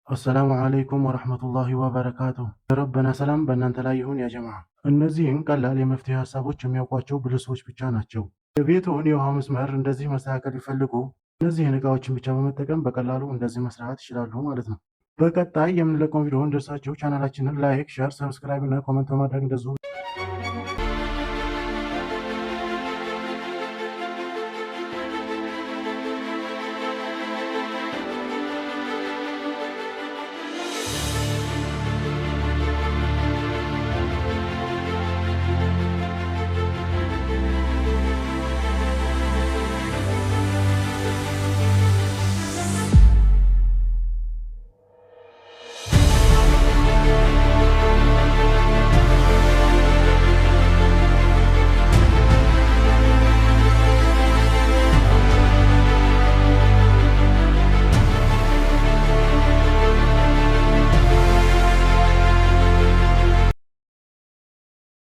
አሰላሙ አለይኩም ወረሕመቱላሂ ወበረካቱሁ። የረበና ሰላም በእናንተ ላይ ይሁን ያ ጀማዓ። እነዚህን ቀላል የመፍትሄ ሀሳቦች የሚያውቋቸው ብልህ ሰዎች ብቻ ናቸው። የቤትዎን የውሃ መስመር እንደዚህ መስተካከል ቢፈልጉ እነዚህን እቃዎችን ብቻ በመጠቀም በቀላሉ እንደዚህ መስራት ይችላሉ ማለት ነው። በቀጣይ የምንለቀው ቪዲዮ እንደርሳችሁ ቻናላችንን ላይክ፣ ሸር፣ ሰብስክራይብ እና ኮመንት በማድረግ እንደዚሁ